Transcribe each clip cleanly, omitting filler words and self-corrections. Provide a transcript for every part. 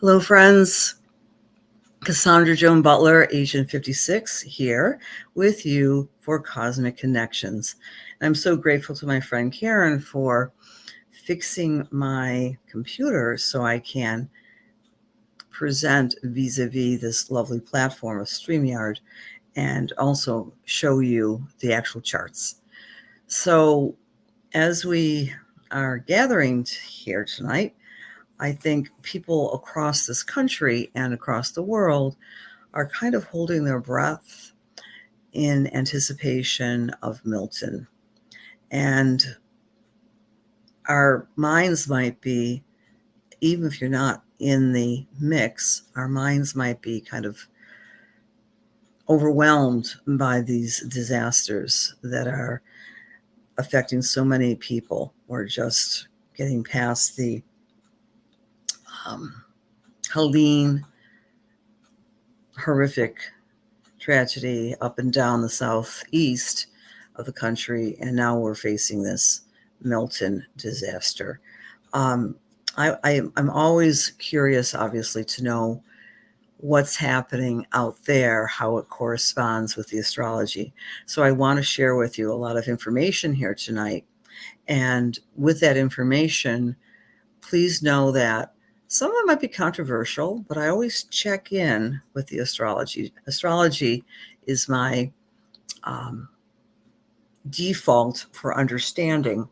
Hello, friends. Cassandra Joan Butler, Agent 56, here with you for Cosmic Connections. I'm so grateful to my friend Karen for fixing my computer so I can present vis-a-vis this lovely platform of StreamYard and also show you the actual charts. So as we are gathering here tonight, I think people across this country and across the world are kind of holding their breath in anticipation of Milton. And our minds might be, even if you're not in the mix, our minds might be kind of overwhelmed by these disasters that are affecting so many people. We're just getting past the Helene horrific tragedy up and down the southeast of the country, and now we're facing this Milton disaster. I'm always curious, obviously, to know what's happening out there, how it corresponds with the astrology. So I want to share with you a lot of information here tonight. And with that information, please know that some of it might be controversial, but I always check in with the astrology. Astrology is my default for understanding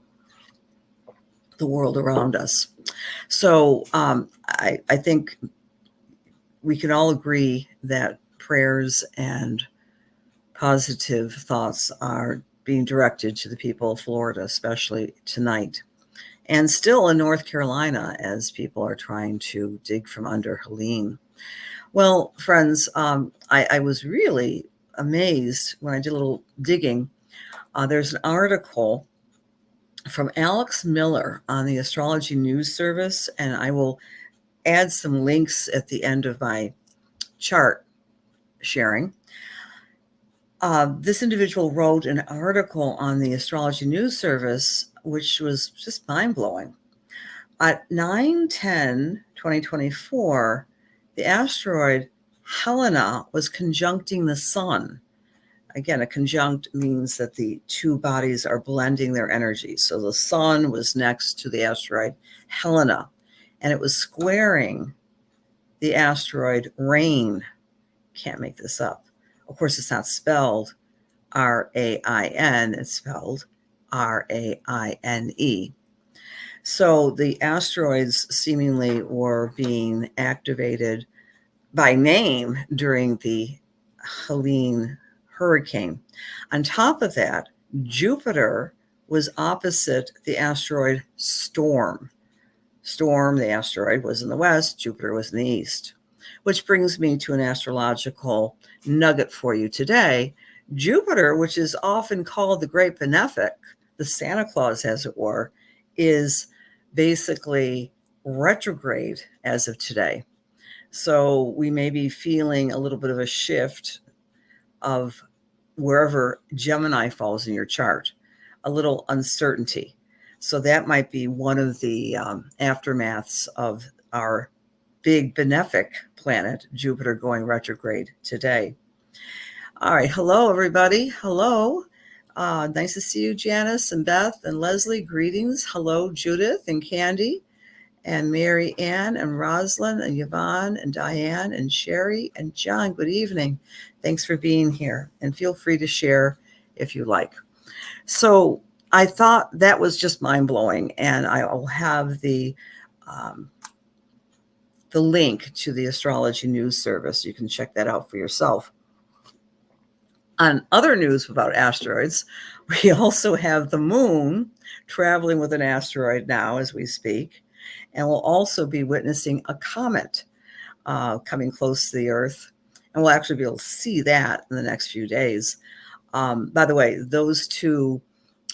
the world around us. So I think we can all agree that prayers and positive thoughts are being directed to the people of Florida, especially tonight, and still in North Carolina as people are trying to dig from under Helene. Well, friends, I was really amazed when I did a little digging. There's an article from Alex Miller on the Astrology News Service, and I will add some links at the end of my chart sharing. This individual wrote an article on the Astrology News Service, which was just mind-blowing. At 9/10/2024, the asteroid Helena was conjuncting the sun. Again, a conjunct means that the two bodies are blending their energy. So the sun was next to the asteroid Helena, and it was squaring the asteroid Rain. Can't make this up. Of course, it's not spelled R-A-I-N, it's spelled R-A-I-N-E. So the asteroids seemingly were being activated by name during the Helene hurricane. On top of that, Jupiter was opposite the asteroid Storm. Storm, the asteroid, was in the west, Jupiter was in the east. Which brings me to an astrological nugget for you today. Jupiter, which is often called the Great Benefic, the Santa Claus, as it were, is basically retrograde as of today. So we may be feeling a little bit of a shift of wherever Gemini falls in your chart, a little uncertainty. So that might be one of the aftermaths of our big benefic planet, Jupiter, going retrograde today. All right. Hello, everybody. Hello. Nice to see you, Janice and Beth and Leslie. Greetings. Hello, Judith and Candy and Mary Ann and Rosalind and Yvonne and Diane and Sherry and John. Good evening. Thanks for being here, and feel free to share if you like. So I thought that was just mind-blowing, and I'll have the link to the Astrology News Service. You can check that out for yourself. On other news about asteroids, we also have the moon traveling with an asteroid now as we speak, and we'll also be witnessing a comet coming close to the Earth, and we'll actually be able to see that in the next few days. By the way, those two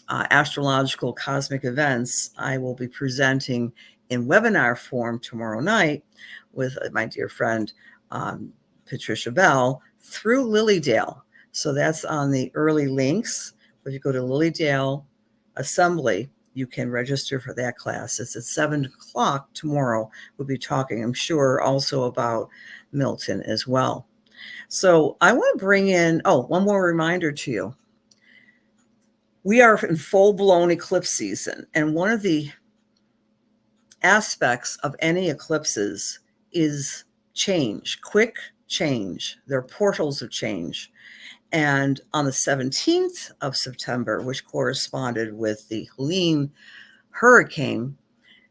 astrological cosmic events I will be presenting in webinar form tomorrow night with my dear friend Patricia Bell through Lilydale. So that's on the early links. If you go to Lilydale Assembly you can register for that class. It's at 7 o'clock tomorrow. We'll be talking, I'm sure, also about Milton as well. So I want to bring in, one more reminder to you. We are in full-blown eclipse season, and one of the aspects of any eclipses is change, quick change. They're portals of change. And on the 17th of September, which corresponded with the Helene hurricane,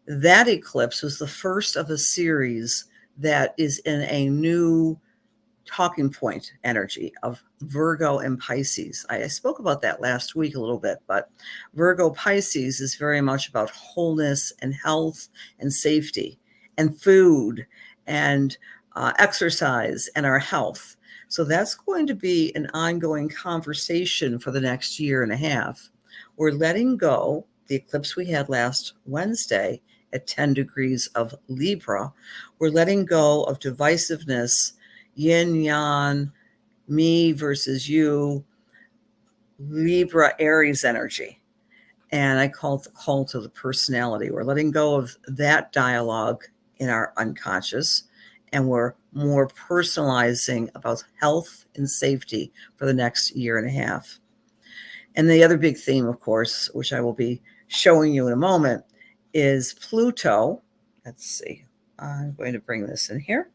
that eclipse was the first of a series that is in a new talking point energy of Virgo and Pisces. I spoke about that last week a little bit, but Virgo Pisces is very much about wholeness and health and safety and food and exercise and our health. So that's going to be an ongoing conversation for the next year and a half. We're letting go the eclipse we had last Wednesday at 10 degrees of Libra. We're letting go of divisiveness, yin yang, me versus you, Libra Aries energy. And I call it the cult of the personality. We're letting go of that dialogue in our unconscious, and we're more personalizing about health and safety for the next year and a half. And the other big theme, of course, which I will be showing you in a moment, is Pluto. Let's see. I'm going to bring this in here.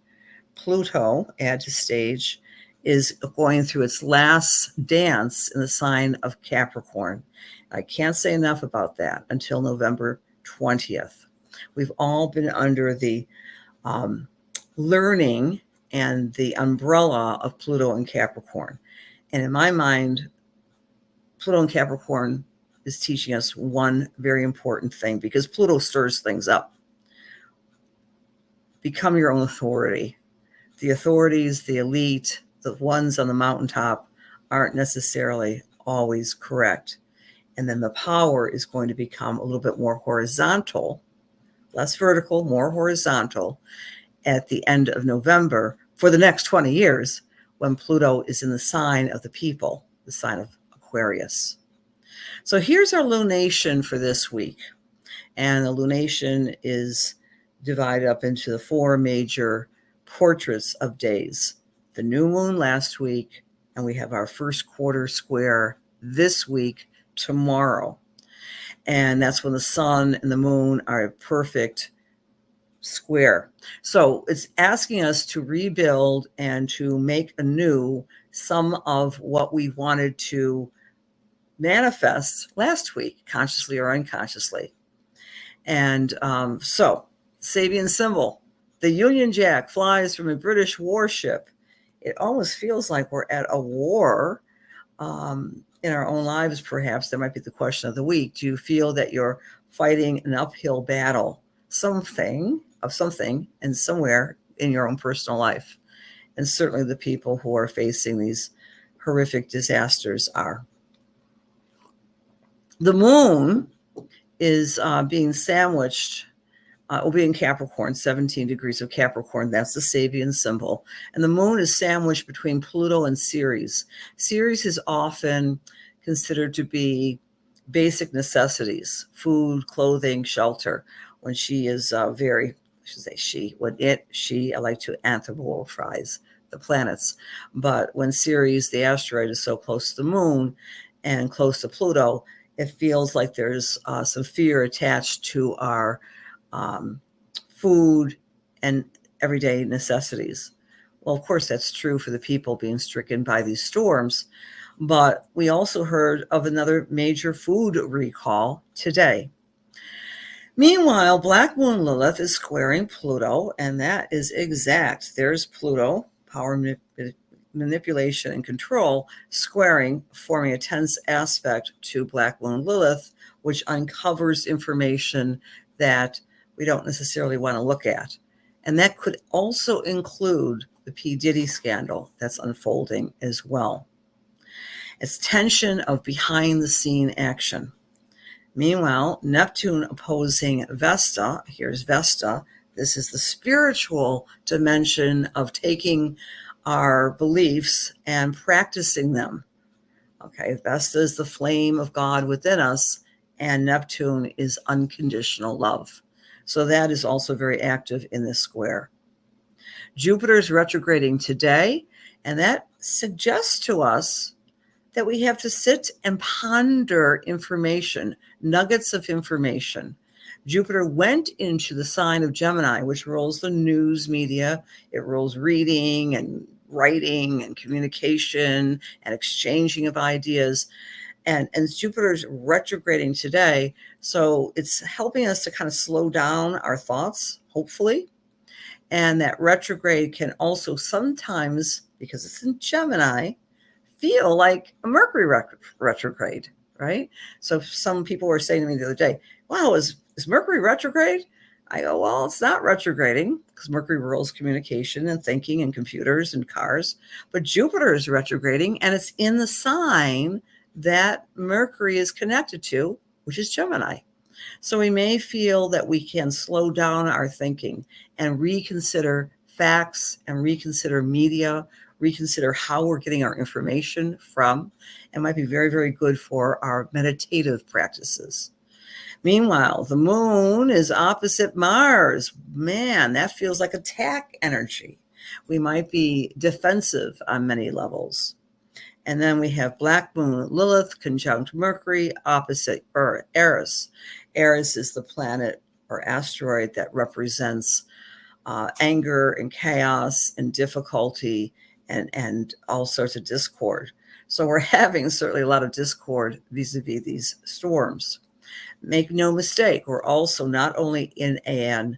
Pluto, add to stage, is going through its last dance in the sign of Capricorn. I can't say enough about that until November 20th. We've all been under the learning and the umbrella of Pluto and Capricorn. And in my mind, Pluto and Capricorn is teaching us one very important thing, because Pluto stirs things up. Become your own authority. The authorities, the elite, the ones on the mountaintop aren't necessarily always correct. And then the power is going to become a little bit more horizontal, less vertical, more horizontal at the end of November for the next 20 years, when Pluto is in the sign of the people, the sign of Aquarius. So here's our lunation for this week. And the lunation is divided up into the four major portraits of days. The new moon last week, and we have our first quarter square this week, tomorrow. And that's when the sun and the moon are a perfect square. So it's asking us to rebuild and to make anew some of what we wanted to manifest last week, consciously or unconsciously. And so, Sabian symbol, the Union Jack flies from a British warship. It almost feels like we're at a war in our own lives, perhaps. That might be the question of the week. Do you feel that you're fighting an uphill battle, something and somewhere in your own personal life? And certainly the people who are facing these horrific disasters are. The moon is being sandwiched, will be in Capricorn, 17 degrees of Capricorn. That's the Sabian symbol. And the moon is sandwiched between Pluto and Ceres. Ceres is often considered to be basic necessities, food, clothing, shelter. When she is I like to anthropomorphize the planets. But when Ceres, the asteroid, is so close to the moon and close to Pluto, it feels like there's some fear attached to our food and everyday necessities. Well, of course, that's true for the people being stricken by these storms. But we also heard of another major food recall today. Meanwhile, Black Moon Lilith is squaring Pluto, and that is exact. There's Pluto, power manipulation and control, squaring, forming a tense aspect to Black Moon Lilith, which uncovers information that we don't necessarily want to look at. And that could also include the P. Diddy scandal that's unfolding as well. It's tension of behind-the-scene action. Meanwhile, Neptune opposing Vesta. Here's Vesta. This is the spiritual dimension of taking our beliefs and practicing them. Okay, Vesta is the flame of God within us, and Neptune is unconditional love. So that is also very active in this square. Jupiter is retrograding today, and that suggests to us that we have to sit and ponder information, nuggets of information. Jupiter went into the sign of Gemini, which rules the news media. It rules reading and writing and communication and exchanging of ideas. And Jupiter's retrograding today. So it's helping us to kind of slow down our thoughts, hopefully. And that retrograde can also sometimes, because it's in Gemini, feel like a Mercury retrograde, right? So some people were saying to me the other day, wow, is Mercury retrograde? I go, well, it's not retrograding because Mercury rules communication and thinking and computers and cars, but Jupiter is retrograding and it's in the sign that Mercury is connected to, which is Gemini. So we may feel that we can slow down our thinking and reconsider facts and reconsider media, reconsider how we're getting our information from. It might be very, very good for our meditative practices. Meanwhile, the moon is opposite Mars. Man, that feels like attack energy. We might be defensive on many levels. And then we have Black Moon Lilith conjunct Mercury opposite Eris. Eris is the planet or asteroid that represents anger and chaos and difficulty and all sorts of discord. So we're having certainly a lot of discord vis-a-vis these storms. Make no mistake, we're also not only in an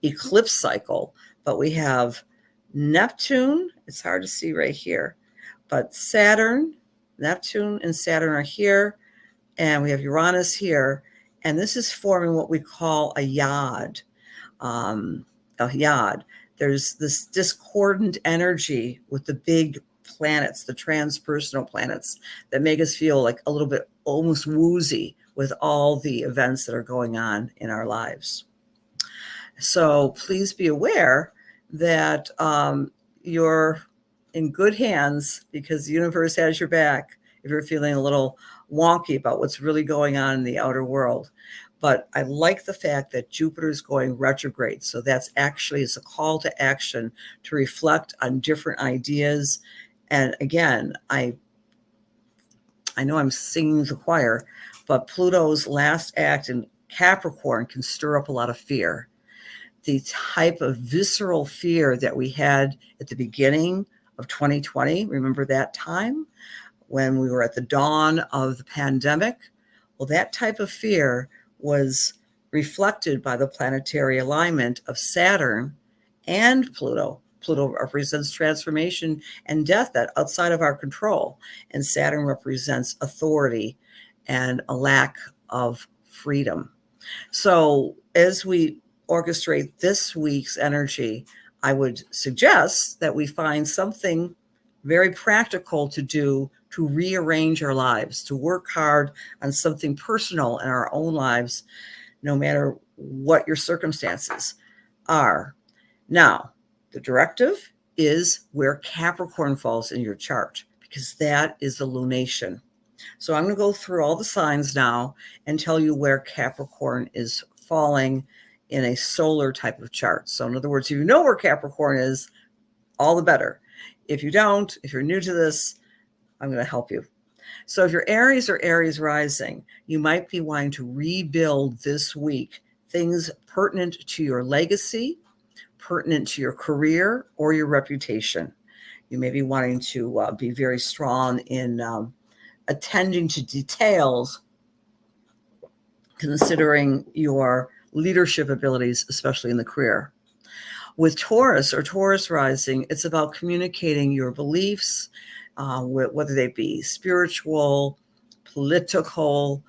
eclipse cycle, but we have Neptune. It's hard to see right here, but Saturn, Neptune and Saturn are here, and we have Uranus here, and this is forming what we call a yod. There's this discordant energy with the big planets, the transpersonal planets, that make us feel like a little bit almost woozy with all the events that are going on in our lives. So please be aware that you're in good hands because the universe has your back if you're feeling a little wonky about what's really going on in the outer world. But I like the fact that Jupiter is going retrograde. So that's actually, it's a call to action to reflect on different ideas. And again, I know I'm singing the choir, but Pluto's last act in Capricorn can stir up a lot of fear. The type of visceral fear that we had at the beginning of 2020, remember that time when we were at the dawn of the pandemic? Well, that type of fear was reflected by the planetary alignment of Saturn and Pluto. Pluto represents transformation and death that outside of our control, and Saturn represents authority and a lack of freedom. So as we orchestrate this week's energy, I would suggest that we find something very practical to do to rearrange our lives, to work hard on something personal in our own lives, no matter what your circumstances are. Now, the directive is where Capricorn falls in your chart, because that is the lunation. So I'm going to go through all the signs now and tell you where Capricorn is falling in a solar type of chart. So in other words, if you know where Capricorn is, all the better. If you don't, if you're new to this, I'm going to help you. So if you're Aries or Aries rising, you might be wanting to rebuild this week things pertinent to your legacy, pertinent to your career or your reputation. You may be wanting to be very strong in attending to details, considering your leadership abilities, especially in the career. With Taurus or Taurus rising, it's about communicating your beliefs, whether they be spiritual, political,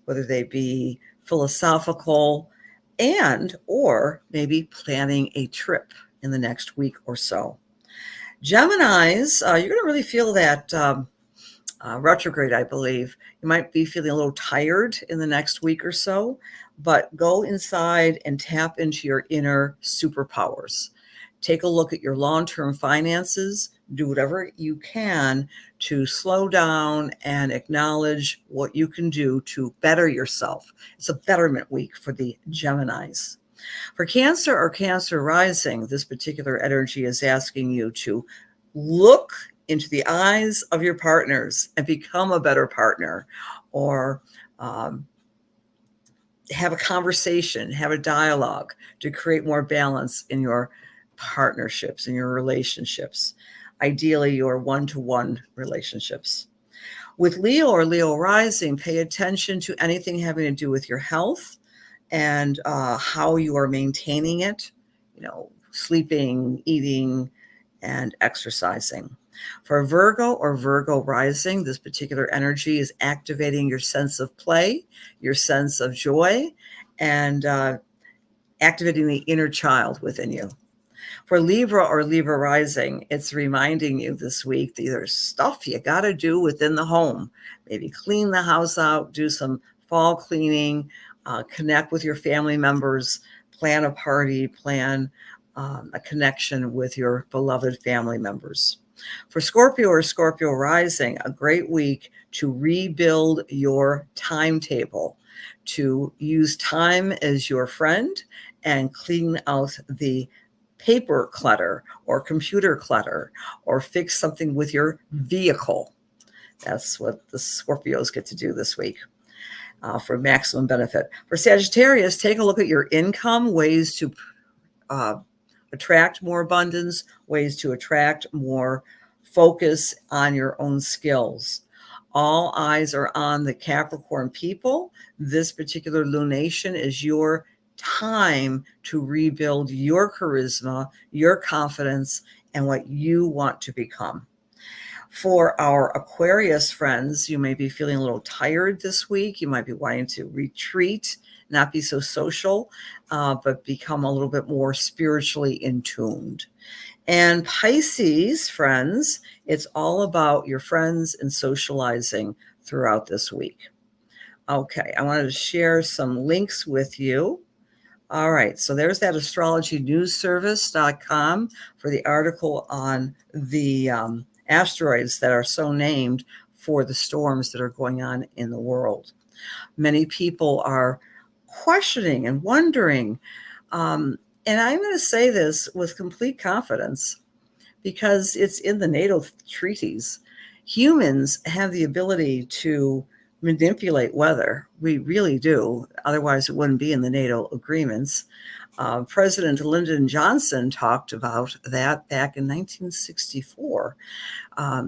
whether they be philosophical, and or maybe planning a trip in the next week or so. Geminis, you're going to really feel that retrograde, I believe. You might be feeling a little tired in the next week or so, but go inside and tap into your inner superpowers. Take a look at your long-term finances. Do whatever you can to slow down and acknowledge what you can do to better yourself. It's a betterment week for the Geminis. For Cancer or Cancer rising, this particular energy is asking you to look into the eyes of your partners and become a better partner, or have a conversation, have a dialogue to create more balance in your partnerships, in your relationships, ideally your one-to-one relationships. With Leo or Leo rising, pay attention to anything having to do with your health and how you are maintaining it, sleeping, eating, and exercising. For Virgo or Virgo rising, this particular energy is activating your sense of play, your sense of joy, and activating the inner child within you. For Libra or Libra rising, it's reminding you this week that there's stuff you got to do within the home. Maybe clean the house out, do some fall cleaning, connect with your family members, plan a party, plan a connection with your beloved family members. For Scorpio or Scorpio rising, a great week to rebuild your timetable, to use time as your friend and clean out the paper clutter or computer clutter, or fix something with your vehicle. That's what the Scorpios get to do this week for maximum benefit. For Sagittarius, take a look at your income, ways to attract more abundance, ways to attract more focus on your own skills. All eyes are on the Capricorn people. This particular lunation is your time to rebuild your charisma, your confidence, and what you want to become. For our Aquarius friends, you may be feeling a little tired this week. You might be wanting to retreat, not be so social, but become a little bit more spiritually in tuned. And Pisces friends, it's all about your friends and socializing throughout this week. Okay, I wanted to share some links with you. All right, so there's that astrologynewsservice.com for the article on the asteroids that are so named for the storms that are going on in the world. Many people are questioning and wondering, and I'm going to say this with complete confidence because it's in the NATO treaties. Humans have the ability to manipulate weather. We really do. Otherwise, it wouldn't be in the NATO agreements. President Lyndon Johnson talked about that back in 1964.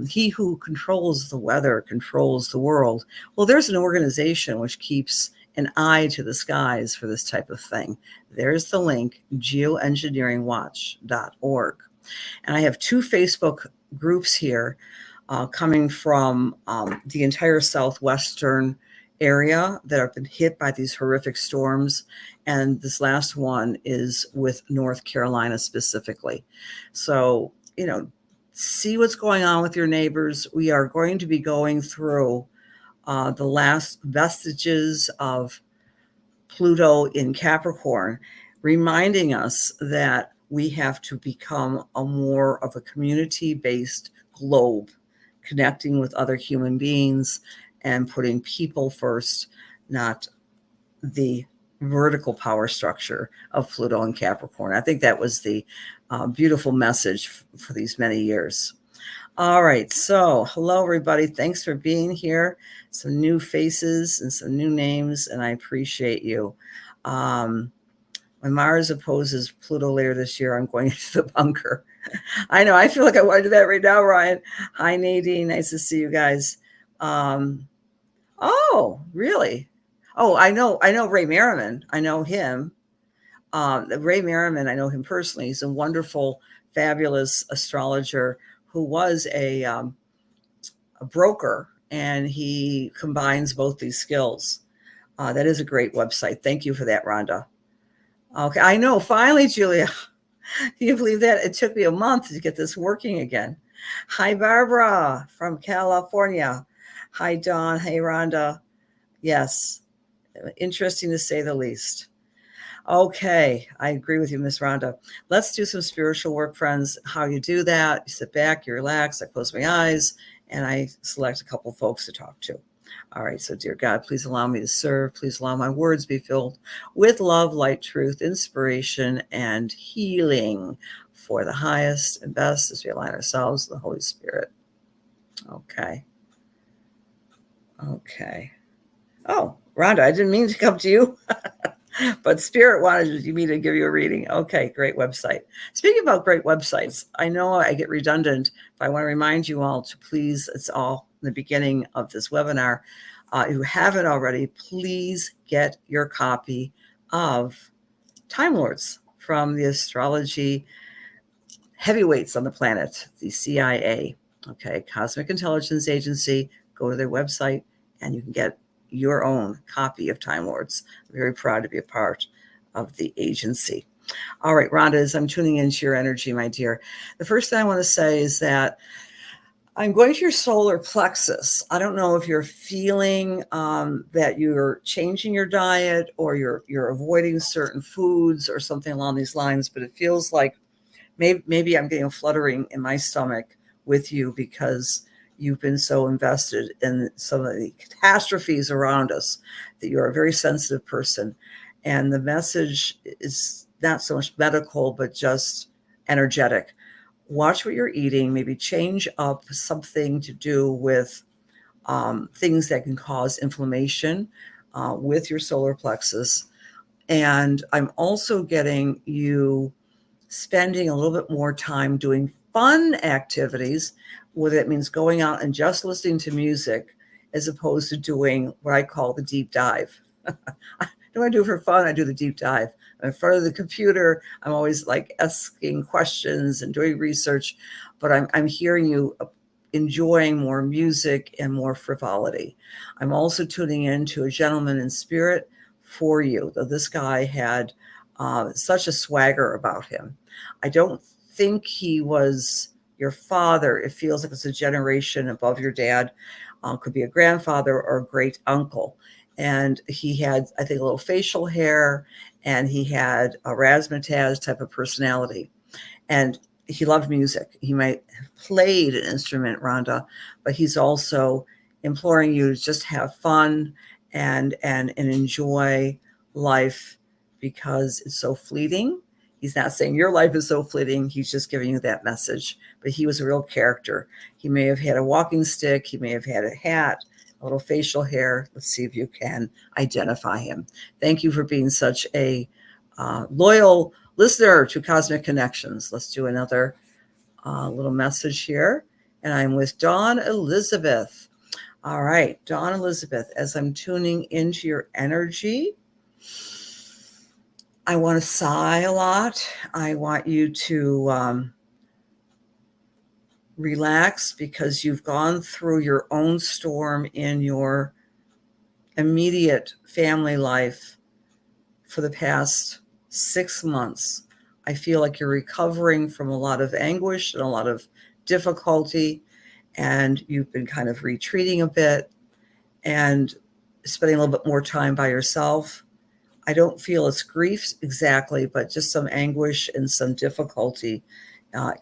He who controls the weather controls the world. Well, there's an organization which keeps an eye to the skies for this type of thing. There's the link, geoengineeringwatch.org. And I have 2 Facebook groups here coming from the entire southwestern area that have been hit by these horrific storms. And this last one is with North Carolina specifically. So, see what's going on with your neighbors. We are going to be going through the last vestiges of Pluto in Capricorn, reminding us that we have to become a more of a community-based globe, connecting with other human beings and putting people first, not the vertical power structure of Pluto and Capricorn. I think that was the beautiful message for these many years. All right, so hello everybody. Thanks for being here. Some new faces and some new names, and I appreciate you. When Mars opposes Pluto later this year, I'm going into the bunker. I know, I feel like I want to do that right now, Ryan. Hi, Nadine. Nice to see you guys. Oh, really? Oh, I know Ray Merriman. I know him. Ray Merriman, I know him personally. He's a wonderful, fabulous astrologer who was a broker, and he combines both these skills. That is a great website. Thank you for that, Rhonda. Okay, I know. Finally, Julia. Can you believe that? It took me a month to get this working again. Hi, Barbara from California. Hi, Dawn. Hey, Rhonda. Yes, interesting to say the least. Okay, I agree with you, Miss Rhonda. Let's do some spiritual work, friends. How you do that? You sit back, you relax. I close my eyes, and I select a couple folks to talk to. All right, so dear God, please allow me to serve. Please allow my words be filled with love, light, truth, inspiration, and healing for the highest and best as we align ourselves to the Holy Spirit. Okay. Okay. Oh, Rhonda, I didn't mean to come to you. But Spirit wanted me to give you a reading. Okay, great website. Speaking about great websites, I know I get redundant, but I want to remind you all to please, it's all in the beginning of this webinar. If you haven't already, please get your copy of Time Lords from the astrology heavyweights on the planet, the CIA, okay, Cosmic Intelligence Agency. Go to their website and you can get your own copy of Time Lords. I'm very proud to be a part of the agency. All right, Rhonda, as I'm tuning into your energy, my dear, the first thing I want to say is that I'm going to your solar plexus. I don't know if you're feeling that you're changing your diet or you're avoiding certain foods or something along these lines, but it feels like maybe I'm getting a fluttering in my stomach with you because you've been so invested in some of the catastrophes around us that you're a very sensitive person. And the message is not so much medical, but just energetic. Watch what you're eating, maybe change up something to do with things that can cause inflammation with your solar plexus. And I'm also getting you spending a little bit more time doing fun activities, whether that means going out and just listening to music as opposed to doing what I call the deep dive. Do I do it for fun? I do the deep dive. I'm in front of the computer. I'm always like asking questions and doing research, but I'm hearing you enjoying more music and more frivolity. I'm also tuning into a gentleman in spirit for you, though this guy had such a swagger about him. I don't think he was your father. It feels like it's a generation above your dad. Could be a grandfather or a great uncle. And he had, I think, a little facial hair, and he had a razzmatazz type of personality. And he loved music. He might have played an instrument, Rhonda, but he's also imploring you to just have fun and enjoy life because it's so fleeting. He's not saying your life is so fleeting. He's just giving you that message. But he was a real character. He may have had a walking stick. He may have had a hat, a little facial hair. Let's see if you can identify him. Thank you for being such a loyal listener to Cosmic Connections. Let's do another little message here. And I'm with Dawn Elizabeth. All right, Dawn Elizabeth, as I'm tuning into your energy, I want to sigh a lot. I want you to relax because you've gone through your own storm in your immediate family life for the past 6 months. I feel like you're recovering from a lot of anguish and a lot of difficulty, and you've been kind of retreating a bit and spending a little bit more time by yourself. I don't feel it's grief exactly, but just some anguish and some difficulty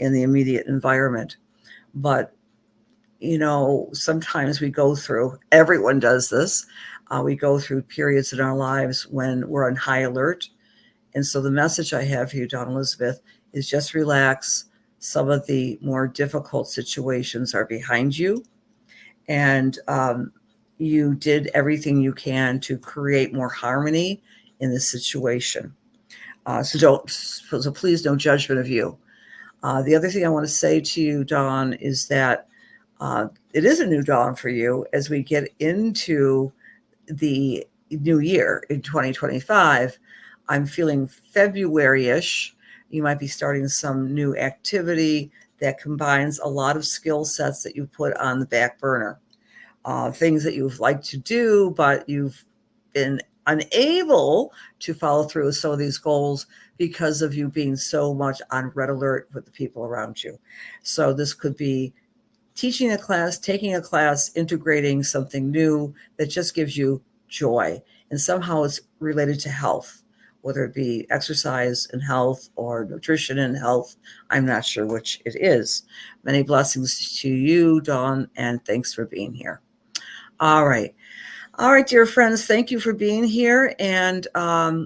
in the immediate environment. But, you know, sometimes we go through, everyone does this, we go through periods in our lives when we're on high alert. And so the message I have for you, Dawn Elizabeth, is just relax. Some of the more difficult situations are behind you. And you did everything you can to create more harmony in this situation. So please, no judgment of you. The other thing I want to say to you, Dawn, is that it is a new dawn for you as we get into the new year in 2025. I'm feeling February-ish. You might be starting some new activity that combines a lot of skill sets that you put on the back burner. Things that you've liked to do, but you've been unable to follow through with some of these goals because of you being so much on red alert with the people around you. So this could be teaching a class, taking a class, integrating something new that just gives you joy. And somehow it's related to health whether it be exercise and health or nutrition and health. I'm not sure which it is. Many blessings to you, Dawn, and thanks for being here. All right. All right, dear friends, thank you for being here. And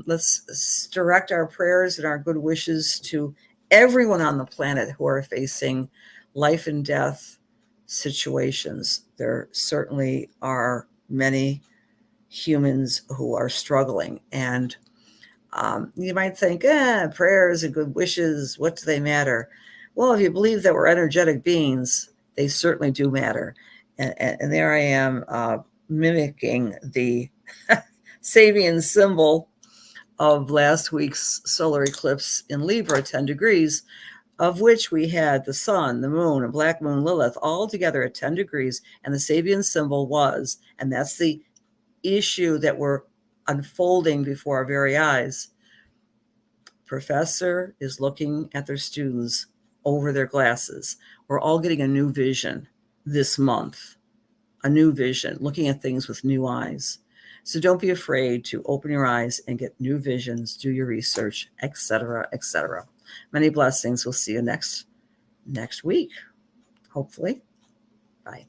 let's direct our prayers and our good wishes to everyone on the planet who are facing life and death situations. There certainly are many humans who are struggling. And you might think, prayers and good wishes, what do they matter? Well, if you believe that we're energetic beings, they certainly do matter. And there I am mimicking the Sabian symbol of last week's solar eclipse in Libra, 10 degrees, of which we had the sun, the moon, and black moon Lilith all together at 10 degrees. And the Sabian symbol was, and that's the issue that we're unfolding before our very eyes. Professor is looking at their students over their glasses. We're all getting a new vision this month, a new vision, looking at things with new eyes. So don't be afraid to open your eyes and get new visions, do your research, etc., etc. Many blessings. We'll see you next week, hopefully. Bye.